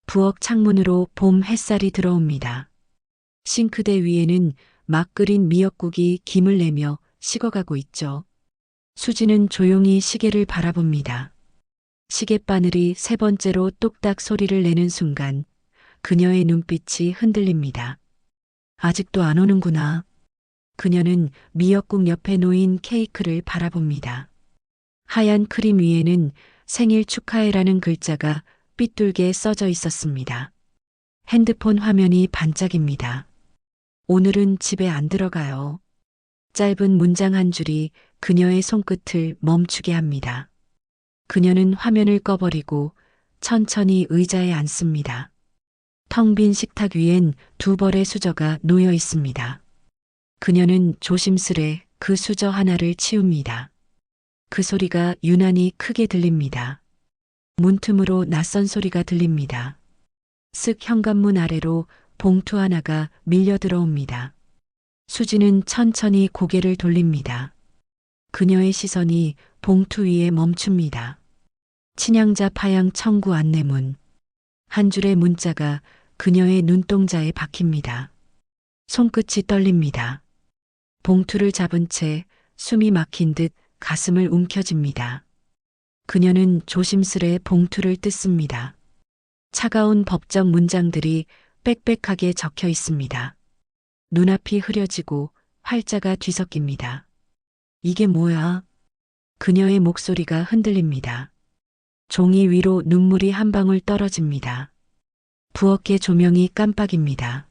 부엌 창문으로 봄 햇살이 들어옵니다. 싱크대 위에는 막 끓인 미역국이 김을 내며 식어가고 있죠. 수지는 조용히 시계를 바라봅니다. 시계바늘이 세 번째로 똑딱 소리를 내는 순간 그녀의 눈빛이 흔들립니다. 아직도 안 오는구나. 그녀는 미역국 옆에 놓인 케이크를 바라봅니다. 하얀 크림 위에는 생일 축하해라는 글자가 삐뚤게 써져 있었습니다. 핸드폰 화면이 반짝입니다. 오늘은 집에 안 들어가요. 짧은 문장 한 줄이 그녀의 손끝을 멈추게 합니다. 그녀는 화면을 꺼버리고 천천히 의자에 앉습니다. 텅 빈 식탁 위엔 두 벌의 수저가 놓여 있습니다. 그녀는 조심스레 그 수저 하나를 치웁니다. 그 소리가 유난히 크게 들립니다. 문틈으로 낯선 소리가 들립니다. 쓱 현관문 아래로 봉투 하나가 밀려 들어옵니다. 수지는 천천히 고개를 돌립니다. 그녀의 시선이 봉투 위에 멈춥니다. 친양자 파양 청구 안내문. 한 줄의 문자가 그녀의 눈동자에 박힙니다. 손끝이 떨립니다. 봉투를 잡은 채 숨이 막힌 듯 가슴을 움켜쥡니다. 그녀는 조심스레 봉투를 뜯습니다. 차가운 법적 문장들이 빽빽하게 적혀 있습니다. 눈앞이 흐려지고 활자가 뒤섞입니다. 이게 뭐야? 그녀의 목소리가 흔들립니다. 종이 위로 눈물이 한 방울 떨어집니다. 부엌의 조명이 깜빡입니다.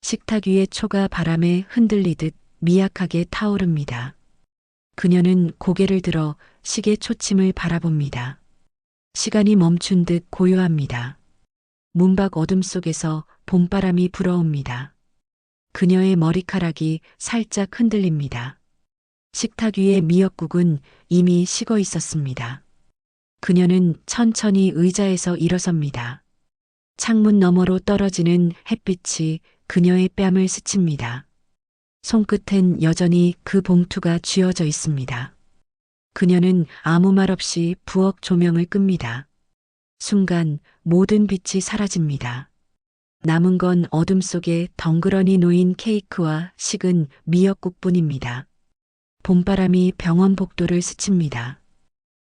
식탁 위의 초가 바람에 흔들리듯 미약하게 타오릅니다. 그녀는 고개를 들어 시계 초침을 바라봅니다. 시간이 멈춘 듯 고요합니다. 문밖 어둠 속에서 봄바람이 불어옵니다. 그녀의 머리카락이 살짝 흔들립니다. 식탁 위의 미역국은 이미 식어 있었습니다. 그녀는 천천히 의자에서 일어섭니다. 창문 너머로 떨어지는 햇빛이 그녀의 뺨을 스칩니다. 손끝엔 여전히 그 봉투가 쥐어져 있습니다. 그녀는 아무 말 없이 부엌 조명을 끕니다. 순간 모든 빛이 사라집니다. 남은 건 어둠 속에 덩그러니 놓인 케이크와 식은 미역국뿐입니다. 봄바람이 병원 복도를 스칩니다.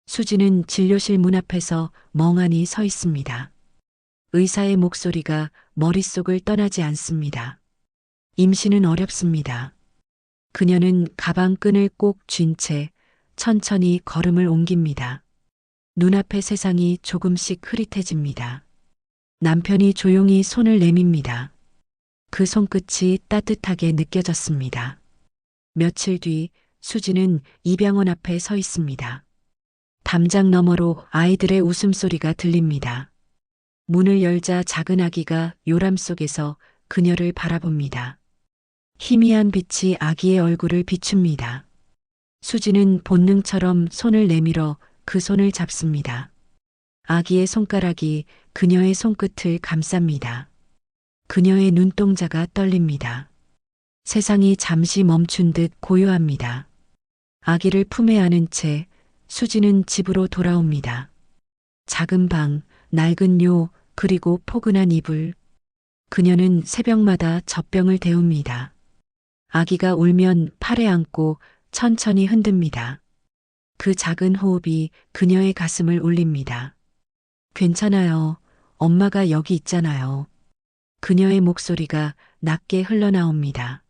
수지는 진료실 문 앞에서 멍하니 서 있습니다. 의사의 목소리가 머릿속을 떠나지 않습니다. 임신은 어렵습니다. 그녀는 가방 끈을 꼭 쥔 채 천천히 걸음을 옮깁니다. 눈앞의 세상이 조금씩 흐릿해집니다. 남편이 조용히 손을 내밉니다. 그 손끝이 따뜻하게 느껴졌습니다. 며칠 뒤 수지는 입양원 앞에 서 있습니다. 담장 너머로 아이들의 웃음소리가 들립니다. 문을 열자 작은 아기가 요람 속에서 그녀를 바라봅니다. 희미한 빛이 아기의 얼굴을 비춥니다. 수지는 본능처럼 손을 내밀어 그 손을 잡습니다. 아기의 손가락이 그녀의 손끝을 감쌉니다. 그녀의 눈동자가 떨립니다. 세상이 잠시 멈춘 듯 고요합니다. 아기를 품에 안은 채 수지는 집으로 돌아옵니다. 작은 방, 낡은 요, 그리고 포근한 이불. 그녀는 새벽마다 젖병을 데웁니다. 아기가 울면 팔에 안고 천천히 흔듭니다. 그 작은 호흡이 그녀의 가슴을 울립니다. 괜찮아요. 엄마가 여기 있잖아요. 그녀의 목소리가 낮게 흘러나옵니다.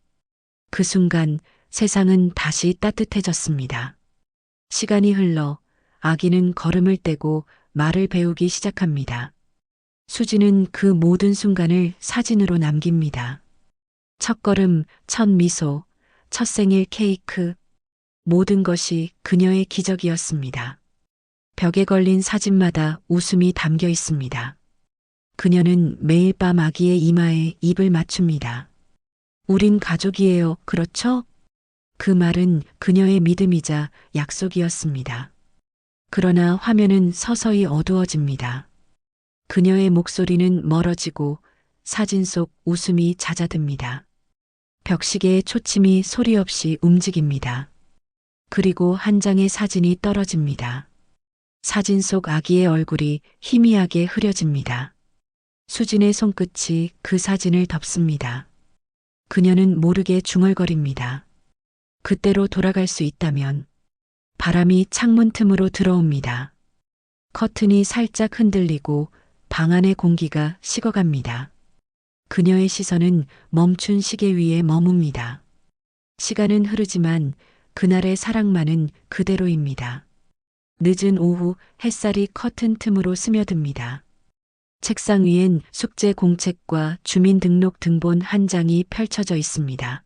그 순간 세상은 다시 따뜻해졌습니다. 시간이 흘러 아기는 걸음을 떼고 말을 배우기 시작합니다. 수지는 그 모든 순간을 사진으로 남깁니다. 첫 걸음, 첫 미소, 첫 생일 케이크, 모든 것이 그녀의 기적이었습니다. 벽에 걸린 사진마다 웃음이 담겨 있습니다. 그녀는 매일 밤 아기의 이마에 입을 맞춥니다. 우린 가족이에요, 그렇죠? 그 말은 그녀의 믿음이자 약속이었습니다. 그러나 화면은 서서히 어두워집니다. 그녀의 목소리는 멀어지고 사진 속 웃음이 잦아듭니다. 벽시계의 초침이 소리 없이 움직입니다. 그리고 한 장의 사진이 떨어집니다. 사진 속 아기의 얼굴이 희미하게 흐려집니다. 수진의 손끝이 그 사진을 덮습니다. 그녀는 모르게 중얼거립니다. 그때로 돌아갈 수 있다면. 바람이 창문 틈으로 들어옵니다. 커튼이 살짝 흔들리고 방 안의 공기가 식어갑니다. 그녀의 시선은 멈춘 시계 위에 머뭅니다. 시간은 흐르지만 그날의 사랑만은 그대로입니다. 늦은 오후 햇살이 커튼 틈으로 스며듭니다. 책상 위엔 숙제 공책과 주민등록 등본 한 장이 펼쳐져 있습니다.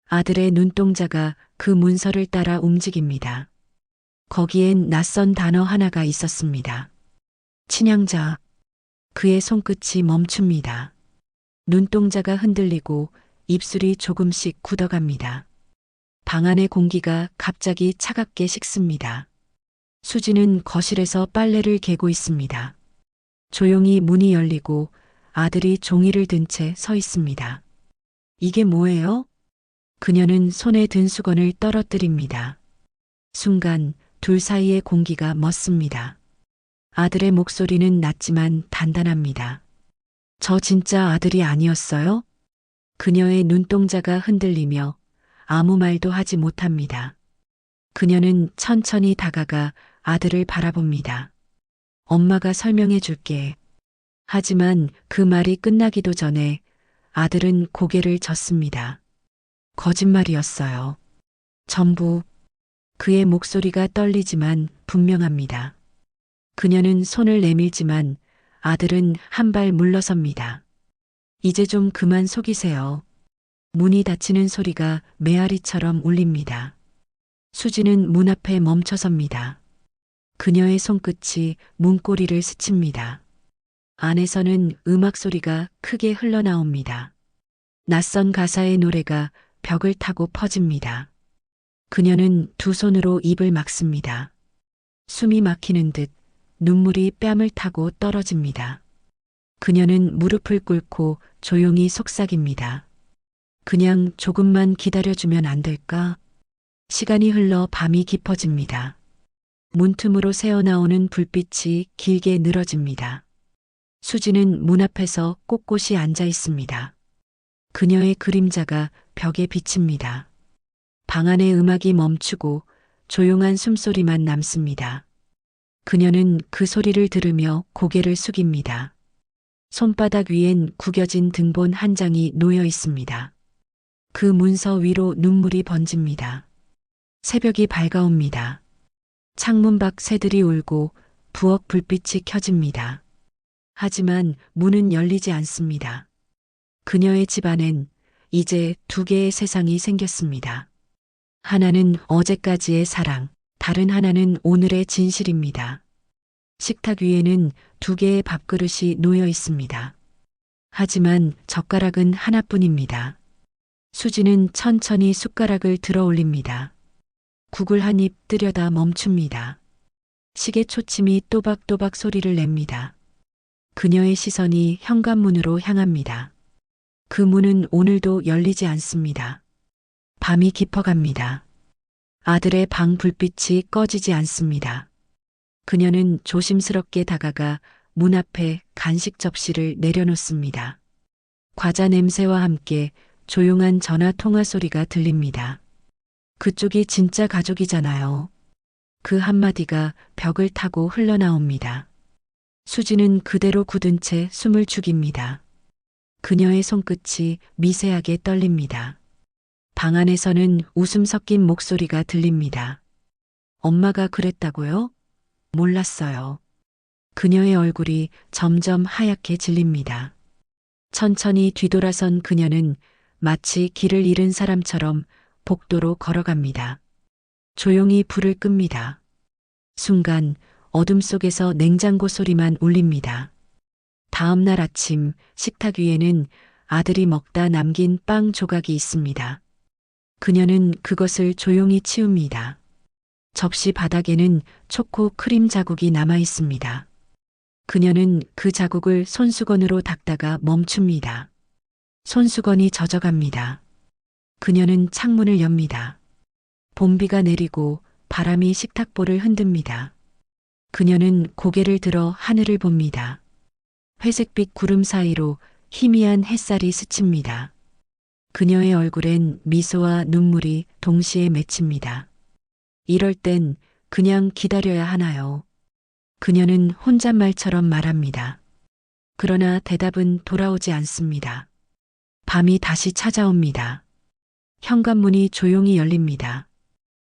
아들의 눈동자가 그 문서를 따라 움직입니다. 거기엔 낯선 단어 하나가 있었습니다. 친양자. 그의 손끝이 멈춥니다. 눈동자가 흔들리고 입술이 조금씩 굳어갑니다. 방 안의 공기가 갑자기 차갑게 식습니다. 수지는 거실에서 빨래를 개고 있습니다. 조용히 문이 열리고 아들이 종이를 든 채 서 있습니다. 이게 뭐예요? 그녀는 손에 든 수건을 떨어뜨립니다. 순간 둘 사이의 공기가 멎습니다. 아들의 목소리는 낮지만 단단합니다. 저 진짜 아들이 아니었어요? 그녀의 눈동자가 흔들리며 아무 말도 하지 못합니다. 그녀는 천천히 다가가 아들을 바라봅니다. 엄마가 설명해 줄게. 하지만 그 말이 끝나기도 전에 아들은 고개를 젓습니다. 거짓말이었어요. 전부. 그의 목소리가 떨리지만 분명합니다. 그녀는 손을 내밀지만 아들은 한 발 물러섭니다. 이제 좀 그만 속이세요. 문이 닫히는 소리가 메아리처럼 울립니다. 수지는 문 앞에 멈춰섭니다. 그녀의 손끝이 문고리를 스칩니다. 안에서는 음악 소리가 크게 흘러나옵니다. 낯선 가사의 노래가 벽을 타고 퍼집니다. 그녀는 두 손으로 입을 막습니다. 숨이 막히는 듯 눈물이 뺨을 타고 떨어집니다. 그녀는 무릎을 꿇고 조용히 속삭입니다. 그냥 조금만 기다려주면 안 될까? 시간이 흘러 밤이 깊어집니다. 문틈으로 새어나오는 불빛이 길게 늘어집니다. 수지는 문 앞에서 꼿꼿이 앉아 있습니다. 그녀의 그림자가 벽에 비칩니다. 방 안의 음악이 멈추고 조용한 숨소리만 남습니다. 그녀는 그 소리를 들으며 고개를 숙입니다. 손바닥 위엔 구겨진 등본 한 장이 놓여 있습니다. 그 문서 위로 눈물이 번집니다. 새벽이 밝아옵니다. 창문 밖 새들이 울고 부엌 불빛이 켜집니다. 하지만 문은 열리지 않습니다. 그녀의 집안엔 이제 두 개의 세상이 생겼습니다. 하나는 어제까지의 사랑, 다른 하나는 오늘의 진실입니다. 식탁 위에는 두 개의 밥그릇이 놓여 있습니다. 하지만 젓가락은 하나뿐입니다. 수지는 천천히 숟가락을 들어 올립니다. 국을 한 입 뜨려다 멈춥니다. 시계 초침이 또박또박 소리를 냅니다. 그녀의 시선이 현관문으로 향합니다. 그 문은 오늘도 열리지 않습니다. 밤이 깊어갑니다. 아들의 방 불빛이 꺼지지 않습니다. 그녀는 조심스럽게 다가가 문 앞에 간식 접시를 내려놓습니다. 과자 냄새와 함께 조용한 전화 통화 소리가 들립니다. 그쪽이 진짜 가족이잖아요. 그 한마디가 벽을 타고 흘러나옵니다. 수지는 그대로 굳은 채 숨을 죽입니다. 그녀의 손끝이 미세하게 떨립니다. 방 안에서는 웃음 섞인 목소리가 들립니다. 엄마가 그랬다고요? 몰랐어요. 그녀의 얼굴이 점점 하얗게 질립니다. 천천히 뒤돌아선 그녀는 마치 길을 잃은 사람처럼 복도로 걸어갑니다. 조용히 불을 끕니다. 순간 어둠 속에서 냉장고 소리만 울립니다. 다음 날 아침 식탁 위에는 아들이 먹다 남긴 빵 조각이 있습니다. 그녀는 그것을 조용히 치웁니다. 접시 바닥에는 초코 크림 자국이 남아 있습니다. 그녀는 그 자국을 손수건으로 닦다가 멈춥니다. 손수건이 젖어갑니다. 그녀는 창문을 엽니다. 봄비가 내리고 바람이 식탁볼을 흔듭니다. 그녀는 고개를 들어 하늘을 봅니다. 회색빛 구름 사이로 희미한 햇살이 스칩니다. 그녀의 얼굴엔 미소와 눈물이 동시에 맺힙니다. 이럴 땐 그냥 기다려야 하나요? 그녀는 혼잣말처럼 말합니다. 그러나 대답은 돌아오지 않습니다. 밤이 다시 찾아옵니다. 현관문이 조용히 열립니다.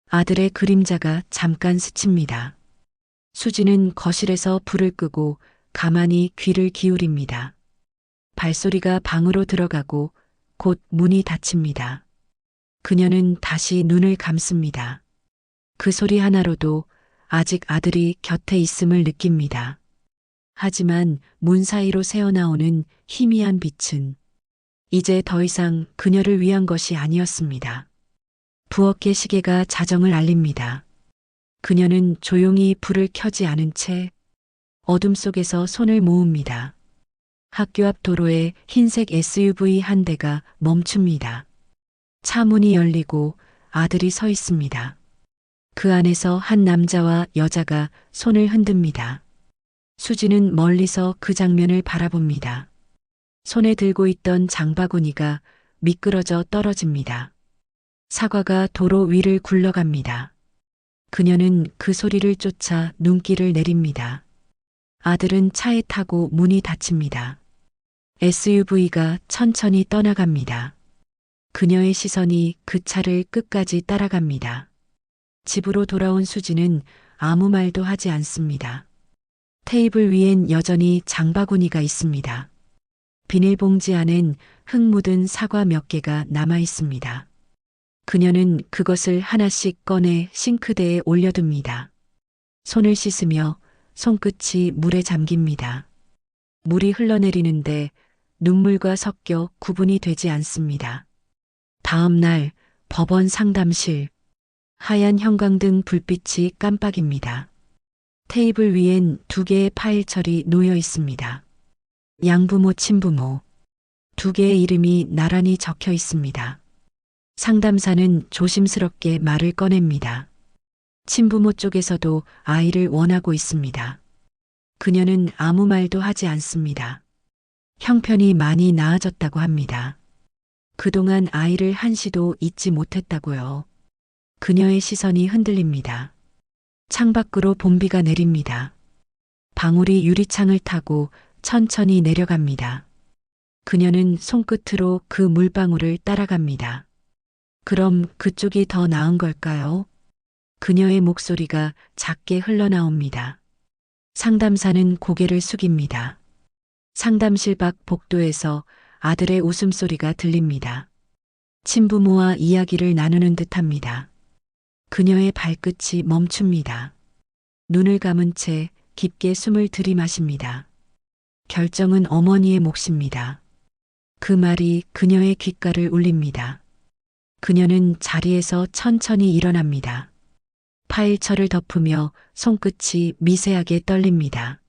아들의 그림자가 잠깐 스칩니다. 수지는 거실에서 불을 끄고 가만히 귀를 기울입니다. 발소리가 방으로 들어가고 곧 문이 닫힙니다. 그녀는 다시 눈을 감습니다. 그 소리 하나로도 아직 아들이 곁에 있음을 느낍니다. 하지만 문 사이로 새어나오는 희미한 빛은 이제 더 이상 그녀를 위한 것이 아니었습니다. 부엌의 시계가 자정을 알립니다. 그녀는 조용히 불을 켜지 않은 채 어둠 속에서 손을 모읍니다. 학교 앞 도로에 흰색 SUV 한 대가 멈춥니다. 차 문이 열리고 아들이 서 있습니다. 그 안에서 한 남자와 여자가 손을 흔듭니다. 수지는 멀리서 그 장면을 바라봅니다. 손에 들고 있던 장바구니가 미끄러져 떨어집니다. 사과가 도로 위를 굴러갑니다. 그녀는 그 소리를 쫓아 눈길을 내립니다. 아들은 차에 타고 문이 닫힙니다. SUV가 천천히 떠나갑니다. 그녀의 시선이 그 차를 끝까지 따라갑니다. 집으로 돌아온 수지는 아무 말도 하지 않습니다. 테이블 위엔 여전히 장바구니가 있습니다. 비닐봉지 안엔 흙 묻은 사과 몇 개가 남아 있습니다. 그녀는 그것을 하나씩 꺼내 싱크대에 올려둡니다. 손을 씻으며 손끝이 물에 잠깁니다. 물이 흘러내리는데 눈물과 섞여 구분이 되지 않습니다. 다음 날 법원 상담실. 하얀 형광등 불빛이 깜빡입니다. 테이블 위엔 두 개의 파일철이 놓여 있습니다. 양부모, 친부모. 두 개의 이름이 나란히 적혀 있습니다. 상담사는 조심스럽게 말을 꺼냅니다. 친부모 쪽에서도 아이를 원하고 있습니다. 그녀는 아무 말도 하지 않습니다. 형편이 많이 나아졌다고 합니다. 그동안 아이를 한시도 잊지 못했다고요. 그녀의 시선이 흔들립니다. 창밖으로 봄비가 내립니다. 방울이 유리창을 타고 천천히 내려갑니다. 그녀는 손끝으로 그 물방울을 따라갑니다. 그럼 그쪽이 더 나은 걸까요? 그녀의 목소리가 작게 흘러나옵니다. 상담사는 고개를 숙입니다. 상담실 밖 복도에서 아들의 웃음소리가 들립니다. 친부모와 이야기를 나누는 듯합니다. 그녀의 발끝이 멈춥니다. 눈을 감은 채 깊게 숨을 들이마십니다. 결정은 어머니의 몫입니다. 그 말이 그녀의 귓가를 울립니다. 그녀는 자리에서 천천히 일어납니다. 파일철을 덮으며 손끝이 미세하게 떨립니다.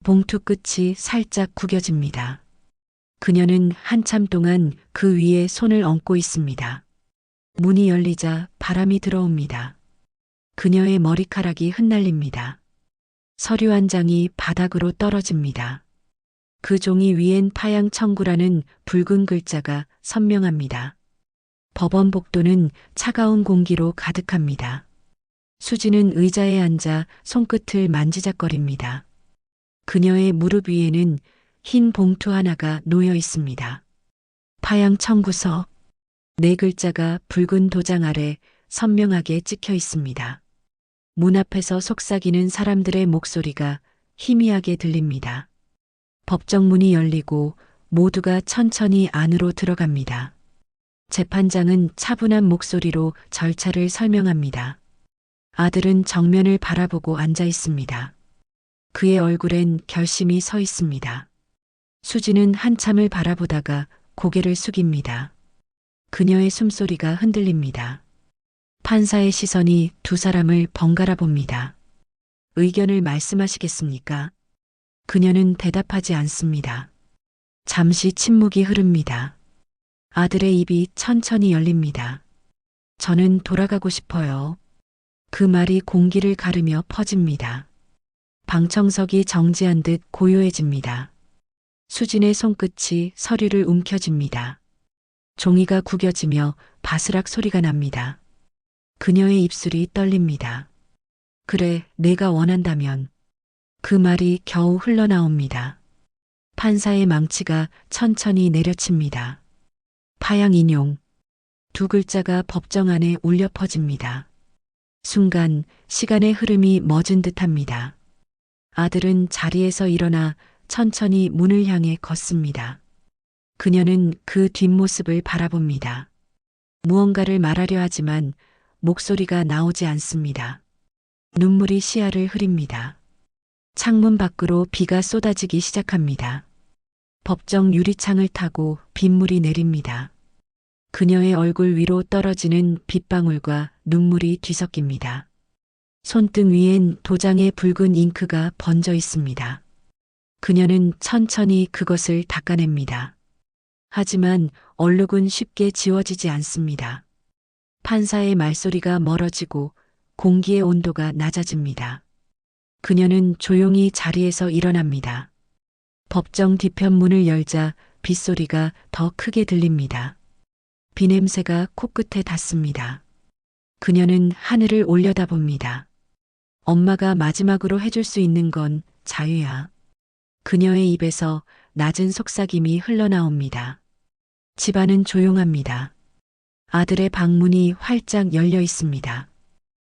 봉투 끝이 살짝 구겨집니다. 그녀는 한참 동안 그 위에 손을 얹고 있습니다. 문이 열리자 바람이 들어옵니다. 그녀의 머리카락이 흩날립니다. 서류 한 장이 바닥으로 떨어집니다. 그 종이 위엔 파양 청구라는 붉은 글자가 선명합니다. 법원 복도는 차가운 공기로 가득합니다. 수지는 의자에 앉아 손끝을 만지작거립니다. 그녀의 무릎 위에는 흰 봉투 하나가 놓여 있습니다. 파양 청구서. 네 글자가 붉은 도장 아래 선명하게 찍혀 있습니다. 문 앞에서 속삭이는 사람들의 목소리가 희미하게 들립니다. 법정문이 열리고 모두가 천천히 안으로 들어갑니다. 재판장은 차분한 목소리로 절차를 설명합니다. 아들은 정면을 바라보고 앉아 있습니다. 그의 얼굴엔 결심이 서 있습니다. 수지는 한참을 바라보다가 고개를 숙입니다. 그녀의 숨소리가 흔들립니다. 판사의 시선이 두 사람을 번갈아 봅니다. 의견을 말씀하시겠습니까? 그녀는 대답하지 않습니다. 잠시 침묵이 흐릅니다. 아들의 입이 천천히 열립니다. 저는 돌아가고 싶어요. 그 말이 공기를 가르며 퍼집니다. 방청석이 정지한 듯 고요해집니다. 수진의 손끝이 서류를 움켜쥡니다. 종이가 구겨지며 바스락 소리가 납니다. 그녀의 입술이 떨립니다. 그래, 내가 원한다면. 그 말이 겨우 흘러나옵니다. 판사의 망치가 천천히 내려칩니다. 파양 인용. 두 글자가 법정 안에 울려 퍼집니다. 순간 시간의 흐름이 멎은 듯합니다. 아들은 자리에서 일어나 천천히 문을 향해 걷습니다. 그녀는 그 뒷모습을 바라봅니다. 무언가를 말하려 하지만 목소리가 나오지 않습니다. 눈물이 시야를 흐립니다. 창문 밖으로 비가 쏟아지기 시작합니다. 법정 유리창을 타고 빗물이 내립니다. 그녀의 얼굴 위로 떨어지는 빗방울과 눈물이 뒤섞입니다. 손등 위엔 도장에 붉은 잉크가 번져 있습니다. 그녀는 천천히 그것을 닦아냅니다. 하지만 얼룩은 쉽게 지워지지 않습니다. 판사의 말소리가 멀어지고 공기의 온도가 낮아집니다. 그녀는 조용히 자리에서 일어납니다. 법정 뒤편 문을 열자 빗소리가 더 크게 들립니다. 비 냄새가 코끝에 닿습니다. 그녀는 하늘을 올려다봅니다. 엄마가 마지막으로 해줄 수 있는 건 자유야. 그녀의 입에서 낮은 속삭임이 흘러나옵니다. 집안은 조용합니다. 아들의 방문이 활짝 열려 있습니다.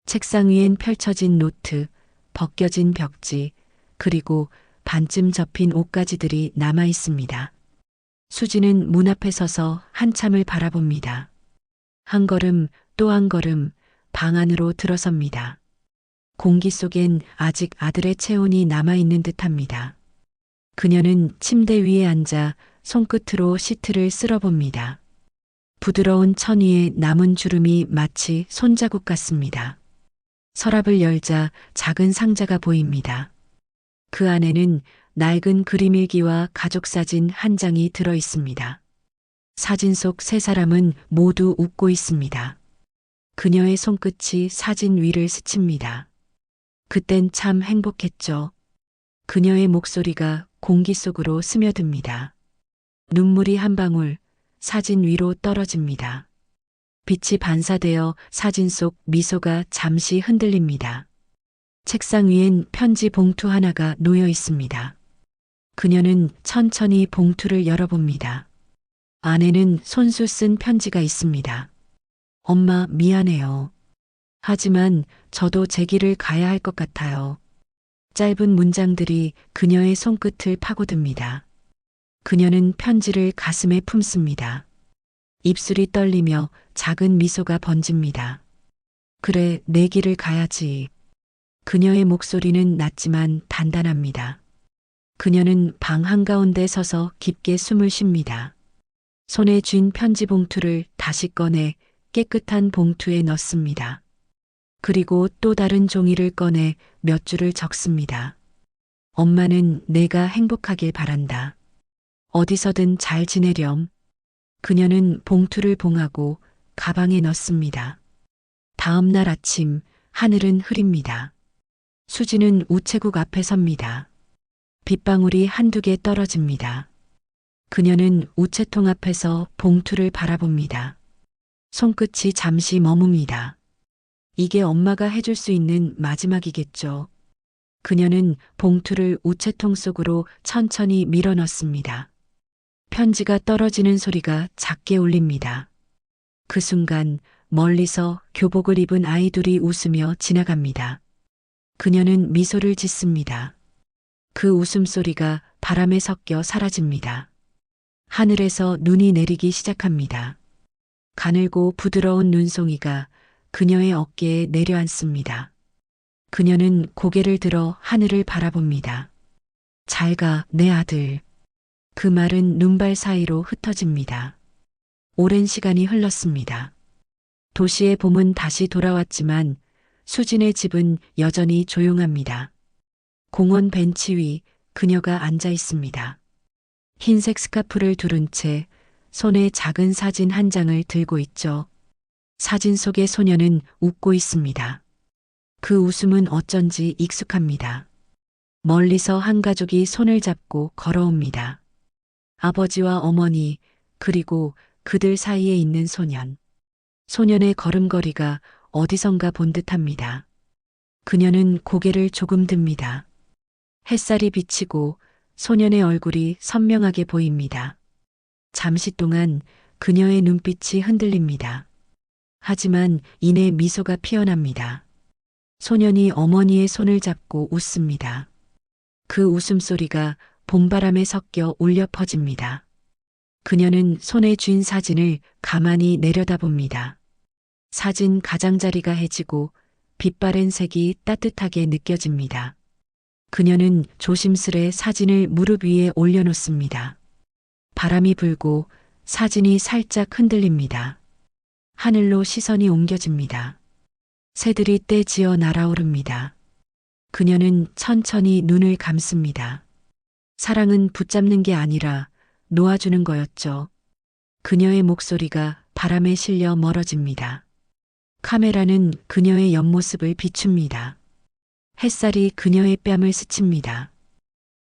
책상 위엔 펼쳐진 노트, 벗겨진 벽지, 그리고 반쯤 접힌 옷가지들이 남아 있습니다. 수지는 문 앞에 서서 한참을 바라봅니다. 한 걸음 또 한 걸음 방 안으로 들어섭니다. 공기 속엔 아직 아들의 체온이 남아있는 듯합니다. 그녀는 침대 위에 앉아 손끝으로 시트를 쓸어봅니다. 부드러운 천 위에 남은 주름이 마치 손자국 같습니다. 서랍을 열자 작은 상자가 보입니다. 그 안에는 낡은 그림일기와 가족사진 한 장이 들어 있습니다. 사진 속 세 사람은 모두 웃고 있습니다. 그녀의 손끝이 사진 위를 스칩니다. 그땐 참 행복했죠. 그녀의 목소리가 공기 속으로 스며듭니다. 눈물이 한 방울 사진 위로 떨어집니다. 빛이 반사되어 사진 속 미소가 잠시 흔들립니다. 책상 위엔 편지 봉투 하나가 놓여 있습니다. 그녀는 천천히 봉투를 열어봅니다. 안에는 손수 쓴 편지가 있습니다. 엄마, 미안해요. 하지만 저도 제 길을 가야 할 것 같아요. 짧은 문장들이 그녀의 손끝을 파고듭니다. 그녀는 편지를 가슴에 품습니다. 입술이 떨리며 작은 미소가 번집니다. 그래, 내 길을 가야지. 그녀의 목소리는 낮지만 단단합니다. 그녀는 방 한가운데 서서 깊게 숨을 쉽니다. 손에 쥔 편지 봉투를 다시 꺼내 깨끗한 봉투에 넣습니다. 그리고 또 다른 종이를 꺼내 몇 줄을 적습니다. 엄마는 내가 행복하길 바란다. 어디서든 잘 지내렴. 그녀는 봉투를 봉하고 가방에 넣습니다. 다음 날 아침 하늘은 흐립니다. 수지는 우체국 앞에 섭니다. 빗방울이 한두 개 떨어집니다. 그녀는 우체통 앞에서 봉투를 바라봅니다. 손끝이 잠시 머뭅니다. 이게 엄마가 해줄 수 있는 마지막이겠죠. 그녀는 봉투를 우체통 속으로 천천히 밀어 넣습니다. 편지가 떨어지는 소리가 작게 울립니다. 그 순간 멀리서 교복을 입은 아이 둘이 웃으며 지나갑니다. 그녀는 미소를 짓습니다. 그 웃음소리가 바람에 섞여 사라집니다. 하늘에서 눈이 내리기 시작합니다. 가늘고 부드러운 눈송이가 그녀의 어깨에 내려앉습니다. 그녀는 고개를 들어 하늘을 바라봅니다. 잘 가, 내 아들. 그 말은 눈발 사이로 흩어집니다. 오랜 시간이 흘렀습니다. 도시의 봄은 다시 돌아왔지만 수진의 집은 여전히 조용합니다. 공원 벤치 위 그녀가 앉아 있습니다. 흰색 스카프를 두른 채 손에 작은 사진 한 장을 들고 있죠. 사진 속의 소녀는 웃고 있습니다. 그 웃음은 어쩐지 익숙합니다. 멀리서 한 가족이 손을 잡고 걸어옵니다. 아버지와 어머니, 그리고 그들 사이에 있는 소년. 소년의 걸음걸이가 어디선가 본 듯합니다. 그녀는 고개를 조금 듭니다. 햇살이 비치고 소년의 얼굴이 선명하게 보입니다. 잠시 동안 그녀의 눈빛이 흔들립니다. 하지만 이내 미소가 피어납니다. 소년이 어머니의 손을 잡고 웃습니다. 그 웃음소리가 봄바람에 섞여 울려 퍼집니다. 그녀는 손에 쥔 사진을 가만히 내려다봅니다. 사진 가장자리가 해지고 빛바랜 색이 따뜻하게 느껴집니다. 그녀는 조심스레 사진을 무릎 위에 올려놓습니다. 바람이 불고 사진이 살짝 흔들립니다. 하늘로 시선이 옮겨집니다. 새들이 떼지어 날아오릅니다. 그녀는 천천히 눈을 감습니다. 사랑은 붙잡는 게 아니라 놓아주는 거였죠. 그녀의 목소리가 바람에 실려 멀어집니다. 카메라는 그녀의 옆모습을 비춥니다. 햇살이 그녀의 뺨을 스칩니다.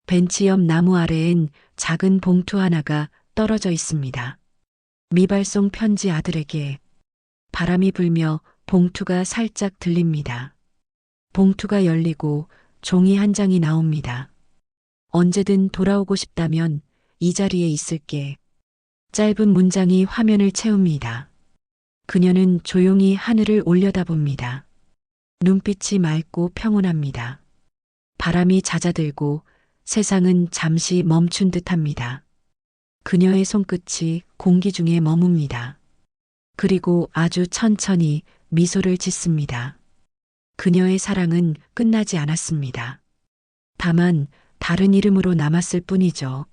벤치 옆 나무 아래엔 작은 봉투 하나가 떨어져 있습니다. 미발송 편지 아들에게. 바람이 불며 봉투가 살짝 들립니다. 봉투가 열리고 종이 한 장이 나옵니다. 언제든 돌아오고 싶다면 이 자리에 있을게. 짧은 문장이 화면을 채웁니다. 그녀는 조용히 하늘을 올려다봅니다. 눈빛이 맑고 평온합니다. 바람이 잦아들고 세상은 잠시 멈춘 듯합니다. 그녀의 손끝이 공기 중에 머뭅니다. 그리고 아주 천천히 미소를 짓습니다. 그녀의 사랑은 끝나지 않았습니다. 다만 다른 이름으로 남았을 뿐이죠.